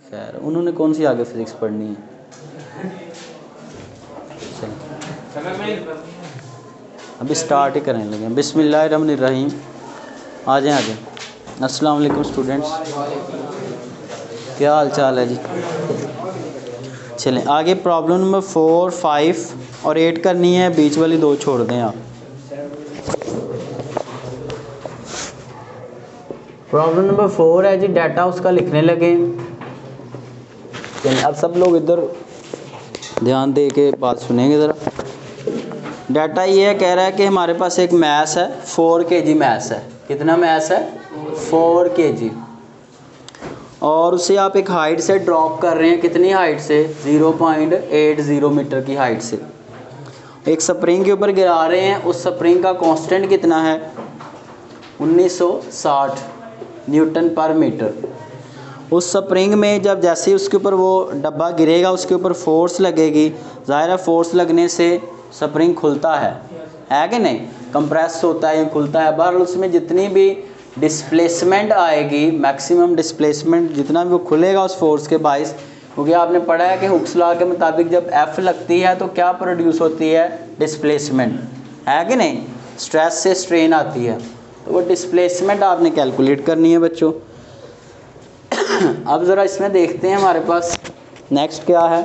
खैर उन्होंने कौन सी आगे फिजिक्स पढ़नी है। अभी स्टार्ट ही करने लगे। बिस्मिल्लाहिर्रहमानिर्रहीम। आ जाएं। अस्सलाम वालेकुम स्टूडेंट्स, क्या हाल चाल है जी। चलें आगे, प्रॉब्लम नंबर 4, 5 और 8 करनी है, बीच वाली 2 छोड़ दें आप। प्रॉब्लम नंबर 4 है जी, डाटा उसका लिखने लगे। चलें अब सब लोग इधर ध्यान दे के बात सुनेंगे ज़रा। डाटा ये कह रहा है कि हमारे पास एक मैस है, 4 kg मैस है। कितना मैस है? 4 kg। और उसे आप एक हाइट से ड्रॉप कर रहे हैं। कितनी हाइट से? 0.80 मीटर की हाइट से एक स्प्रिंग के ऊपर गिरा रहे हैं। उस स्प्रिंग का कांस्टेंट कितना है? 1960 न्यूटन पर मीटर। उस स्प्रिंग में जब जैसे ही उसके ऊपर वो डब्बा गिरेगा, उसके ऊपर फोर्स लगेगी। ज़ाहिर है फोर्स लगने से स्प्रिंग खुलता है कि नहीं? कंप्रेस होता है या खुलता है। बहरहाल उसमें जितनी भी डिस्प्लेसमेंट आएगी, मैक्सिमम डिस्प्लेसमेंट जितना भी वो खुलेगा उस फोर्स के बाइस, क्योंकि आपने पढ़ा है कि हुक्स लॉ के मुताबिक जब एफ लगती है तो क्या प्रोड्यूस होती है? डिस्प्लेसमेंट, है कि नहीं? स्ट्रेस से स्ट्रेन आती है, तो वो डिस्प्लेसमेंट आपने कैलकुलेट करनी है बच्चों। अब ज़रा इसमें देखते हैं हमारे पास नेक्स्ट क्या है।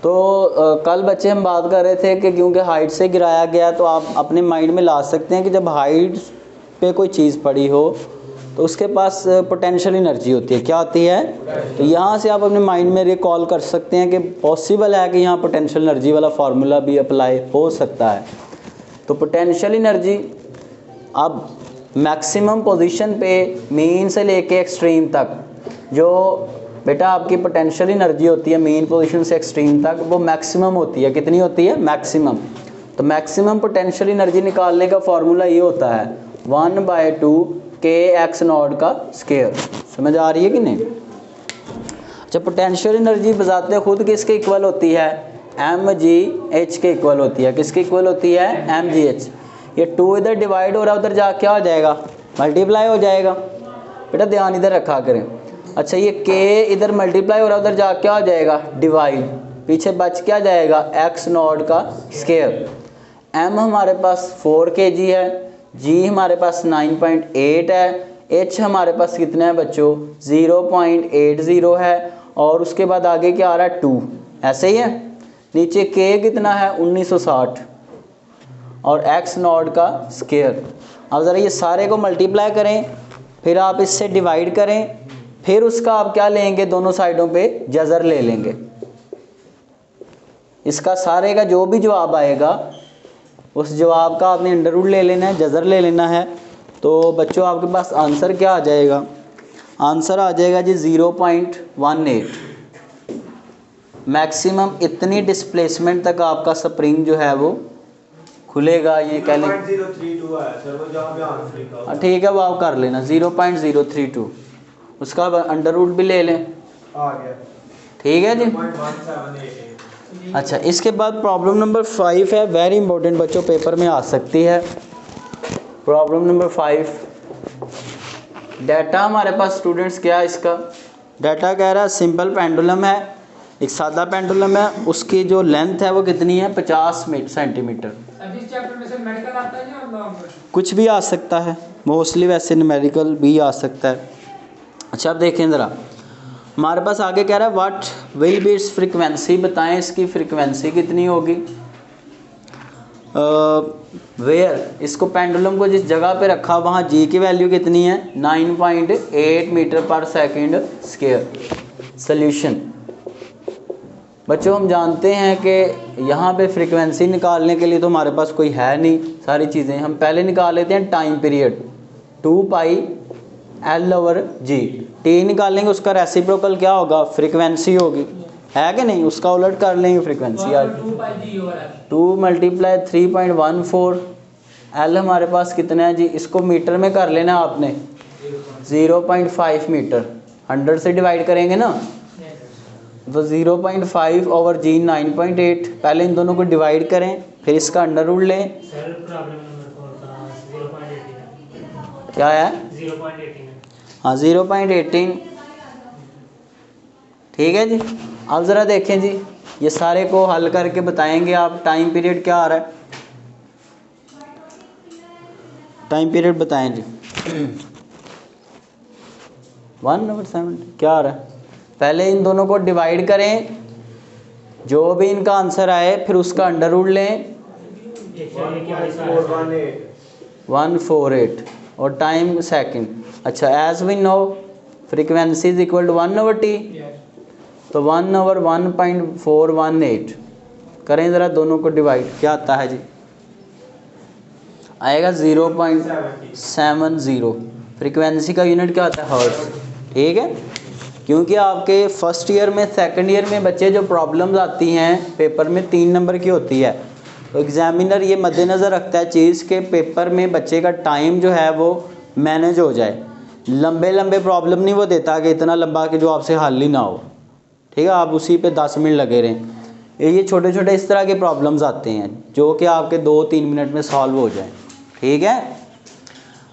तो कल बच्चे हम बात कर रहे थे कि क्योंकि हाइट से गिराया गया, तो आप अपने माइंड में ला सकते हैं कि जब हाइट पे कोई चीज़ पड़ी हो तो उसके पास पोटेंशियल एनर्जी होती है। क्या होती है? तो यहाँ से आप अपने माइंड में रिकॉल कर सकते हैं कि पॉसिबल है कि यहाँ पोटेंशियल एनर्जी वाला फार्मूला भी अप्लाई हो सकता है। तो पोटेंशियल एनर्जी अब मैक्सिमम पोजीशन पे मीन से लेके एक्सट्रीम तक, जो बेटा आपकी पोटेंशियल एनर्जी होती है मीन पोजीशन से एक्सट्रीम तक, वो मैक्सिमम होती है। कितनी होती है? मैक्सिमम। तो मैक्सिमम पोटेंशियल एनर्जी निकालने का फार्मूला ये होता है 1/2 kx0 का स्क्वायर। समझ आ रही है कि नहीं? अच्छा, पोटेंशियल एनर्जी बजाते खुद किसके इक्वल होती है? mgh के इक्वल होती है। किसके इक्वल होती है? mgh। ये 2 इधर डिवाइड हो रहा है, उधर जा क्या हो जाएगा? मल्टीप्लाई हो जाएगा। बेटा ध्यान इधर रखा करें। अच्छा, ये k इधर मल्टीप्लाई हो रहा है, उधर जा क्या हो जाएगा? डिवाइड। पीछे बच क्या जाएगा? x0 का स्क्वायर। m हमारे पास 4 kg है, g हमारे पास 9.8 है, h हमारे पास कितना है बच्चों? 0.80 है, और उसके बाद आगे क्या आ रहा है? 2। ऐसे ही है। नीचे k कितना है? 1960 और x0 का स्क्वायर। अब ज़रा ये सारे को मल्टीप्लाई करें, फिर आप इससे डिवाइड करें, फिर उसका आप क्या लेंगे? दोनों साइडों पे जज़र ले लेंगे। इसका सारे का जो भी जवाब आएगा उस जवाब का आपने अंडर रूट ले लेना है, जज़र ले लेना है। तो बच्चों आपके पास आंसर क्या आ जाएगा? आंसर आ जाएगा जी 0.18। मैक्सिमम इतनी डिस्प्लेसमेंट तक आपका स्प्रिंग जो है वो खुलेगा। ये कह लें 0.032 है सर, वो जहाँ पे आंसर लिखा है। ठीक है, वो आप कर लेना 0.032, उसका अंडर रूट भी ले लें। आ गया। ठीक है जी। 0.1788। अच्छा, इसके बाद प्रॉब्लम नंबर 5 है, वेरी इंपॉर्टेंट बच्चों, पेपर में आ सकती है। प्रॉब्लम नंबर 5, डाटा हमारे पास स्टूडेंट्स क्या है इसका? डाटा कह रहा है सिंपल पेंडुलम है, एक सादा पेंडुलम है, उसकी जो लेंथ है वो कितनी है? 50 सेंटीमीटर। इस चैप्टर में से मेडिकल आता है या नॉर्मल? कुछ भी आ सकता है, मोस्टली वैसे न्यूमेरिकल भी आ सकता है। अच्छा, अब देखें ज़रा, हमारे पास आगे कह रहा है what will be it's frequency. बताएं इसकी फ्रीक्वेंसी कितनी होगी। वेयर, इसको पेंडुलम को जिस जगह पे रखा वहाँ जी की वैल्यू कितनी है? 9.8 मीटर पर सेकेंड स्क्वायर। सॉल्यूशन बच्चों, हम जानते हैं कि यहाँ पे फ्रीक्वेंसी निकालने के लिए तो हमारे पास कोई है नहीं सारी चीज़ें। हम पहले निकाल लेते हैं टाइम पीरियड, 2πL/g। टी निकालेंगे, उसका रेसिप्रोकल क्या होगा? फ्रीक्वेंसी होगी, है कि नहीं? उसका उलट कर लेंगे फ्रीक्वेंसी। आज 2 × 3.14, L हमारे पास कितना है जी? इसको मीटर में कर लेना आपने, 0.5 मीटर। 100 से डिवाइड करेंगे ना, तो 0.5/g 9.8। पहले इन दोनों को डिवाइड करें, फिर इसका अंडर रूट लें। सर प्रॉब्लम नंबर 4 का 0.18 क्या है? 0.18 हाँ 0.18, ठीक है जी। अब ज़रा देखें जी, ये सारे को हल करके बताएंगे आप। टाइम पीरियड क्या आ रहा है, टाइम पीरियड बताएं जी। 1/7 क्या आ रहा है। पहले इन दोनों को डिवाइड करें, जो भी इनका आंसर आए फिर उसका अंडर रूट लें। 148 और टाइम सेकंड। अच्छा, as we know frequency is equal to 1/t, तो 1/1.418 करें ज़रा दोनों को डिवाइड, क्या आता है जी, आएगा 0.70। फ्रीक्वेंसी का यूनिट क्या आता है, हर्ट्ज, ठीक है। क्योंकि आपके फर्स्ट ईयर में सेकंड ईयर में बच्चे जो प्रॉब्लम्स आती हैं पेपर में 3 नंबर की होती है, तो एग्जामिनर ये मद्देनज़र रखता है चीज़ के पेपर में बच्चे का टाइम जो है वो मैनेज हो जाए। लंबे लंबे प्रॉब्लम नहीं वो देता कि इतना लंबा कि जो आपसे हल ही ना हो, ठीक है, आप उसी पे 10 मिनट लगे रहें। ये छोटे छोटे इस तरह के प्रॉब्लम्स आते हैं जो कि आपके 2-3 मिनट में सॉल्व हो जाएं, ठीक है।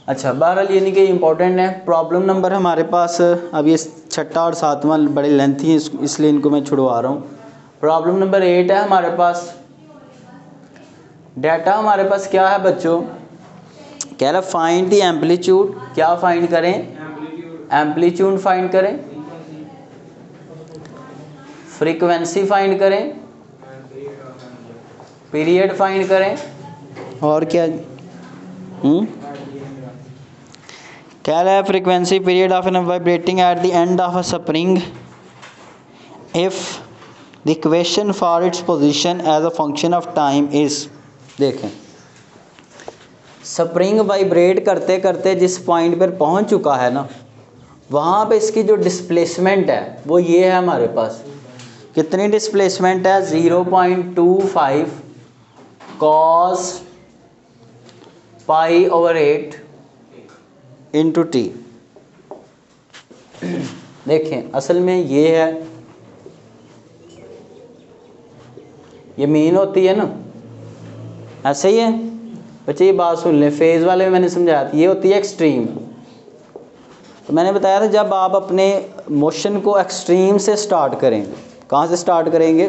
अच्छा, बहरहाल ये नहीं कि इम्पोर्टेंट है। प्रॉब्लम नंबर हमारे पास अब ये 6ठा और 7वां बड़े लेंथी हैं, इसलिए इनको मैं छुड़वा रहा हूँ। प्रॉब्लम नंबर 8 है हमारे पास। डाटा हमारे पास क्या है बच्चों, कह रहा फाइंड द एम्पलीट्यूड। क्या फाइंड करें, एम्पलीट्यूड फाइंड करें, फ्रीक्वेंसी फाइंड करें, पीरियड फाइंड करें, और क्या कह रहा है frequency period of an vibrating at the end of a spring if the equation for its position as a function of time is. देखें, स्प्रिंग वाइब्रेट करते करते जिस पॉइंट पर पहुंच चुका है ना, वहाँ पे इसकी जो डिस्प्लेसमेंट है वो ये है हमारे पास। कितनी डिस्प्लेसमेंट है, 0.25 cos π/8 इंटू टी। देखें, असल में ये है, ये मीन होती है ना, ऐसे ही है बच्चे। ये बात सुन लें, फेज़ वाले में मैंने समझाया था, ये होती है एक्सट्रीम। तो मैंने बताया था जब आप अपने मोशन को एक्सट्रीम से स्टार्ट करेंगे, कहाँ से स्टार्ट करेंगे,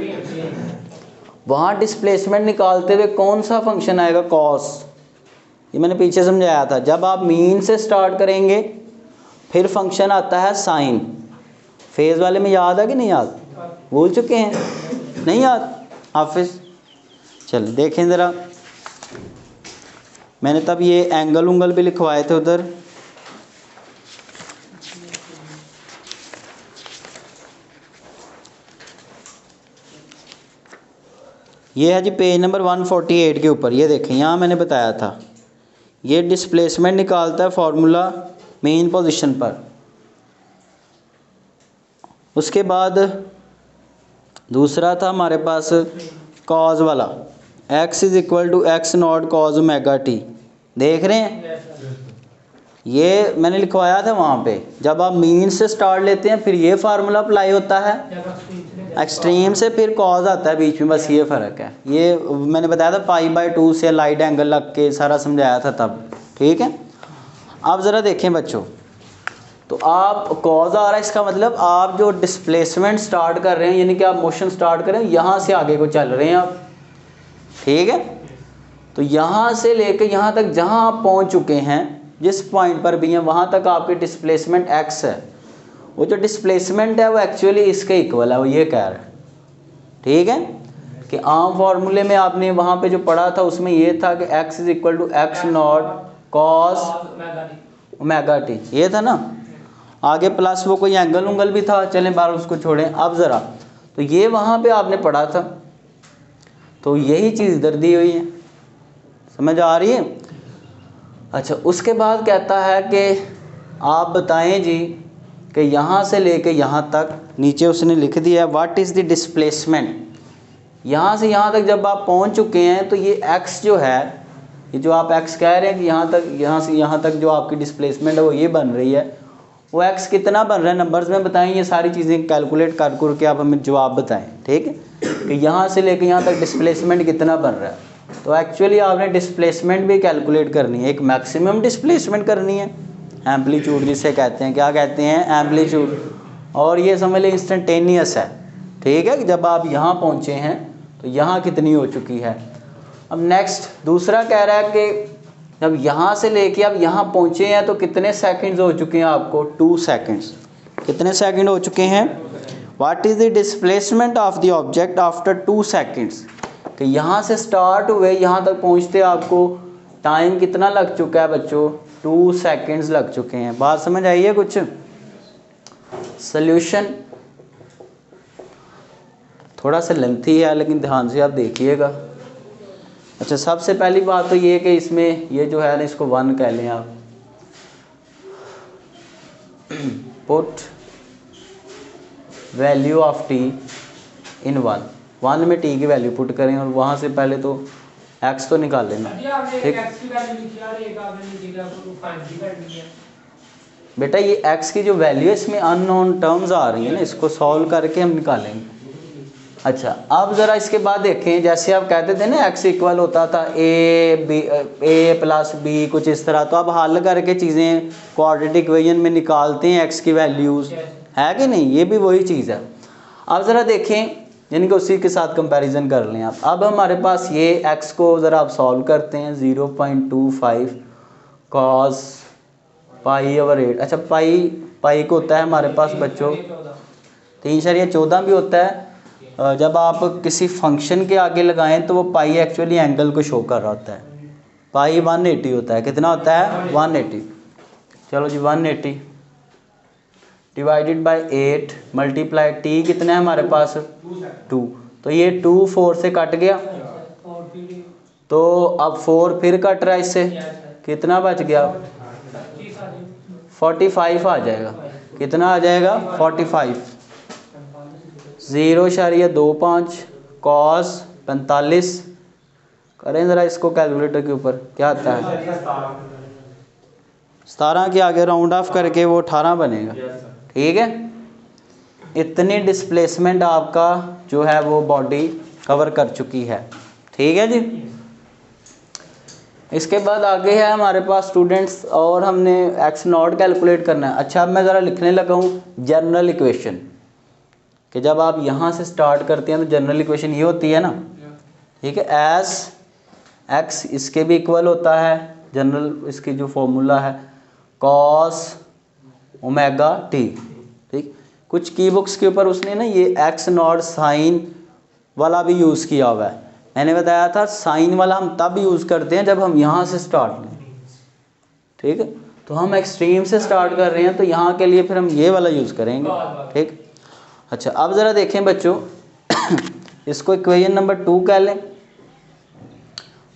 वहाँ डिस्प्लेसमेंट निकालते हुए कौन सा फंक्शन आएगा, कॉस। ये मैंने पीछे समझाया था। जब आप मीन से स्टार्ट करेंगे फिर फंक्शन आता है साइन। फेज़ वाले में याद है कि नहीं याद, भूल चुके हैं, नहीं याद हाफिज़। चल देखें ज़रा, मैंने तब ये एंगल उंगल भी लिखवाए थे उधर। ये है जी पेज नंबर 148 के ऊपर, ये देखें, यहाँ मैंने बताया था ये डिस्प्लेसमेंट निकालता है फार्मूला मेन पोजीशन पर। उसके बाद दूसरा था हमारे पास कॉज वाला, x is equal to x naught cos omega t. देख रहे हैं, ये मैंने लिखवाया था वहाँ पे। जब आप मीन से स्टार्ट लेते हैं फिर ये फार्मूला अप्लाई होता है, एक्सट्रीम से फिर कॉज आता है बीच में, बस ये फ़र्क है। ये मैंने बताया था π/2 से लाइट एंगल लग के सारा समझाया था तब, ठीक है। अब ज़रा देखें बच्चों, तो आप कॉज आ रहा है, इसका मतलब आप जो डिस्प्लेसमेंट स्टार्ट कर रहे हैं, यानी कि आप मोशन स्टार्ट कर रहे हैं, यहाँ से आगे को चल रहे हैं आप, ठीक है। तो यहाँ से लेकर यहाँ तक जहाँ आप पहुँच चुके हैं, जिस पॉइंट पर भी हैं, वहाँ तक आपकी डिस्प्लेसमेंट x है। वो जो डिस्प्लेसमेंट है वो एक्चुअली इसके इक्वल है, वो ये कह रहा है, ठीक है। कि आम फार्मूले में आपने वहाँ पे जो पढ़ा था उसमें ये था कि x is equal to x naught cos omega t, ये था ना। आगे प्लस वो कोई एंगल उंगल भी था, चलें बार उसको छोड़ें। अब ज़रा, तो ये वहाँ पे आपने पढ़ा था, तो यही चीज़ इधर दी हुई है, समझ आ रही है। अच्छा, उसके बाद कहता है कि आप बताएं जी कि यहाँ से लेके यहाँ तक, नीचे उसने लिख दिया व्हाट इज़ द डिस्प्लेसमेंट। यहाँ से यहाँ तक जब आप पहुँच चुके हैं तो ये x जो है, ये जो आप x कह रहे हैं कि यहाँ तक, यहाँ से यहाँ तक जो आपकी डिस्प्लेसमेंट है वो ये बन रही है, वो x कितना बन रहा है नंबर्स में बताएं। ये सारी चीज़ें कैलकुलेट कर के आप हमें जवाब बताएं, ठीक है, कि यहाँ से लेके यहाँ तक डिस्प्लेसमेंट कितना बन रहा है। तो एक्चुअली आपने डिस्प्लेसमेंट भी कैलकुलेट करनी है, एक मैक्सिमम डिस्प्लेसमेंट करनी है एम्पलीट्यूड जिसे कहते हैं, क्या कहते हैं, एम्पलीट्यूड। और ये समझ लें इंस्टेंटेनियस है, ठीक है, कि जब आप यहाँ पहुँचे हैं तो यहाँ कितनी हो चुकी है। अब नेक्स्ट दूसरा कह रहा है कि जब यहाँ से लेके आप यहाँ पहुँचे हैं तो कितने सेकंड्स हो चुके हैं आपको, 2 सेकंड्स। कितने सेकंड हो चुके हैं, what is the displacement of the object after 2 seconds, कि यहाँ से स्टार्ट हुए यहाँ तक पहुँचते आपको टाइम कितना लग चुका है बच्चों, 2 सेकंड्स लग चुके हैं। बात समझ आई है कुछ। सॉल्यूशन थोड़ा सा लेंथी है लेकिन ध्यान से आप देखिएगा। अच्छा, सबसे पहली बात तो ये कि इसमें ये जो है ना इसको 1 कह लें आप। पुट वैल्यू ऑफ टी इन 1 में टी की वैल्यू पुट करें और वहाँ से पहले तो एक्स तो निकाल लेना, ठीक। बेटा ये एक्स की जो वैल्यू है इसमें अननोन टर्म्स आ रही है ना, इसको सॉल्व करके हम निकालेंगे। अच्छा, अब ज़रा इसके बाद देखें, जैसे आप कहते थे ना एक्स इक्वल होता था ए प्लस बी कुछ इस तरह, तो अब हल करके चीज़ें क्वाड्रेटिक इक्वेशन में निकालते हैं एक्स की वैल्यूज़, है कि नहीं, ये भी वही चीज़ है। अब ज़रा देखें, यानी कि उसी के साथ कंपैरिजन कर लें आप। अब हमारे पास ये एक्स को ज़रा आप सॉल्व करते हैं, 0.25 cos π/8। अच्छा, पाई को होता है हमारे पास बच्चों 3/14 भी होता है। जब आप किसी फंक्शन के आगे लगाएं तो वो पाई एक्चुअली एंगल को शो कर रहा होता है। पाई 180 होता है, कितना होता है, 180। चलो जी, 180 डिवाइडेड बाय 8 मल्टीप्लाई टी कितना है हमारे पास, 2। तो ये 2 4 से कट गया, तो अब 4 फिर कट रहा है इससे, कितना बच गया, 45 आ जाएगा। कितना आ जाएगा, 45। 0.25 cos 45 करें ज़रा इसको कैलकुलेटर के ऊपर, क्या आता है, 17 के आगे राउंड ऑफ करके वो 18 बनेगा, ठीक है। इतनी डिस्प्लेसमेंट आपका जो है वो बॉडी कवर कर चुकी है, ठीक है जी। इसके बाद आगे है हमारे पास स्टूडेंट्स, और हमने एक्स नॉट कैलकुलेट करना है। अच्छा, अब मैं ज़रा लिखने लगा हूँ जनरल इक्वेशन, कि जब आप यहाँ से स्टार्ट करते हैं तो जनरल इक्वेशन ये होती है ना, ठीक है। एस एक्स इसके भी इक्वल होता है, जनरल इसकी जो फॉर्मूला है कॉस ओमेगा टी, ठीक। कुछ की बुक्स के ऊपर उसने ना ये एक्स नॉट साइन वाला भी यूज़ किया हुआ है। मैंने बताया था साइन वाला हम तब यूज़ करते हैं जब हम यहाँ से स्टार्ट करें, ठीक है। तो हम एक्सट्रीम से स्टार्ट कर रहे हैं तो यहाँ के लिए फिर हम ये वाला यूज़ करेंगे, ठीक। अच्छा, अब ज़रा देखें बच्चों, इसको इक्वेशन नंबर 2 कह लें।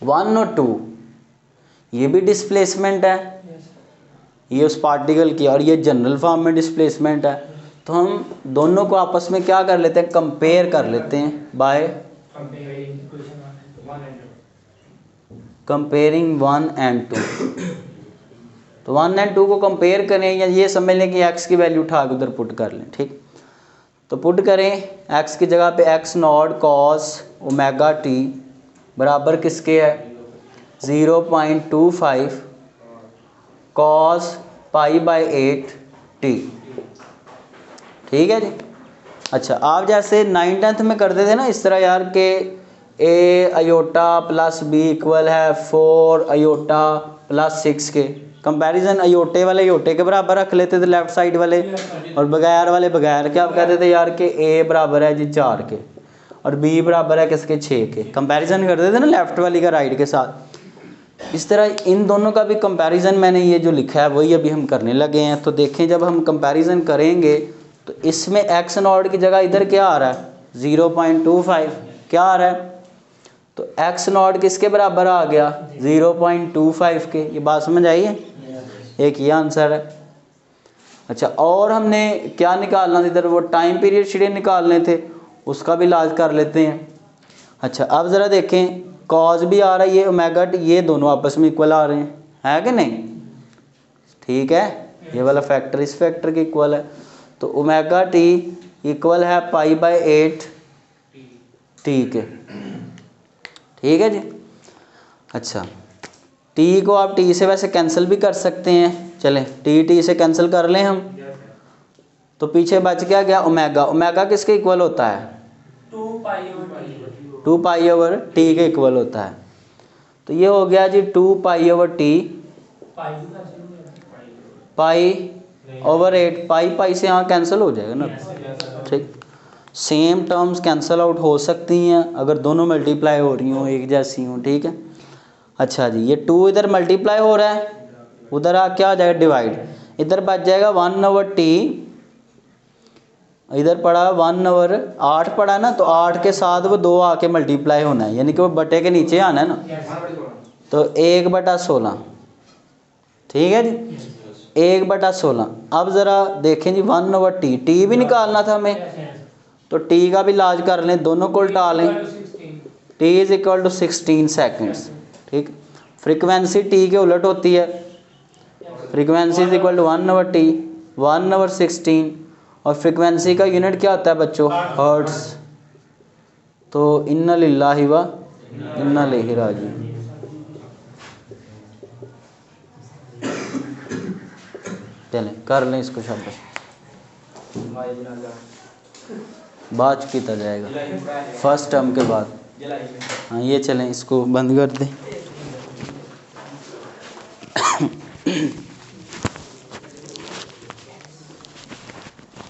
1 और 2 ये भी डिस्प्लेसमेंट है, ये उस पार्टिकल की, और ये जनरल फॉर्म में डिस्प्लेसमेंट है। तो हम दोनों को आपस में क्या कर लेते हैं, कंपेयर कर लेते हैं बाय कंपेयरिंग 1 एंड 2। तो 1 एंड 2 को कंपेयर करें, या ये समझ लें कि एक्स की वैल्यू उठा के उधर पुट कर लें, ठीक। तो पुट करें एक्स की जगह पे x not cos omega T बराबर किसके है, 0.25 cos π/8 टी, ठीक है जी। अच्छा, आप जैसे 9th में करते थे ना इस तरह यार के ए अयोटा प्लस बी इक्वल है 4 अयोटा प्लस 6 के, कंपैरिजन अयोटे वाले अयोटे के बराबर रख लेते थे लेफ्ट साइड वाले, और बगैर वाले बगैर के। आप कहते थे यार कि ए बराबर है जी 4 के और बी बराबर है किसके, 6 के। कंपैरिजन करते थे ना लेफ्ट वाली का राइट के साथ। इस तरह इन दोनों का भी कंपैरिजन मैंने ये जो लिखा है वही अभी हम करने लगे हैं। तो देखें, जब हम कंपैरिजन करेंगे तो इसमें एक्स नॉट की जगह इधर क्या आ रहा है, 0.25 क्या आ रहा है, तो एक्स नॉट किसके बराबर आ गया, 0.25 के। ये बात समझ आई है, एक ये आंसर है। अच्छा, और हमने क्या निकालना था इधर, वो टाइम पीरियड शेड्यूल निकालने थे, उसका भी इलाज कर लेते हैं। अच्छा, अब ज़रा देखें, कॉज भी आ रहा है, ये ओमेगा टी, ये दोनों आपस में इक्वल आ रहे हैं, है कि नहीं, ठीक है। ये वाला फैक्टर इस फैक्टर के इक्वल है, तो ओमेगा टी इक्वल है π/8 टी के, ठीक है जी। अच्छा, टी को आप टी से वैसे कैंसिल भी कर सकते हैं, चलें टी से कैंसिल कर लें हम, तो पीछे बच क्या गया ओमेगा। ओमेगा किसके इक्वल होता है? 2 पाई ओवर टी के इक्वल होता है। तो ये हो गया जी 2 pi over T, pi over 8, पाई से यहाँ कैंसिल हो जाएगा ना, ठीक। सेम टर्म्स कैंसिल आउट हो सकती हैं अगर दोनों मल्टीप्लाई हो रही हों, एक जैसी हों, ठीक है। अच्छा जी, ये 2 इधर मल्टीप्लाई हो रहा है, उधर आ क्या हो जाएगा डिवाइड, इधर बच जाएगा 1 ओवर टी, इधर पड़ा 1 ओवर 8 पड़ा ना, तो 8 के साथ वो 2 आके मल्टीप्लाई होना है, यानी कि वो बटे के नीचे आना है ना, तो 1/16, ठीक है जी, 1/16। अब ज़रा देखें जी 1 ओवर टी भी निकालना था हमें, तो टी का भी इलाज कर लें, दोनों को उल्टा लें। T is equal to 16 seconds, ठीक। फ्रीक्वेंसी टी के उलट होती है, frequency is equal to 1 over T, 1 over 16, और फ्रीक्वेंसी का यूनिट क्या होता है बच्चों? हर्ट्स। तो इन्ना लिल्लाहि व इन्ना इलैहि राजिऊन। चलें कर लें इसको, शाबाश, बाद कीता जाएगा फर्स्ट टर्म के बाद। हाँ ये चलें, इसको बंद कर दें।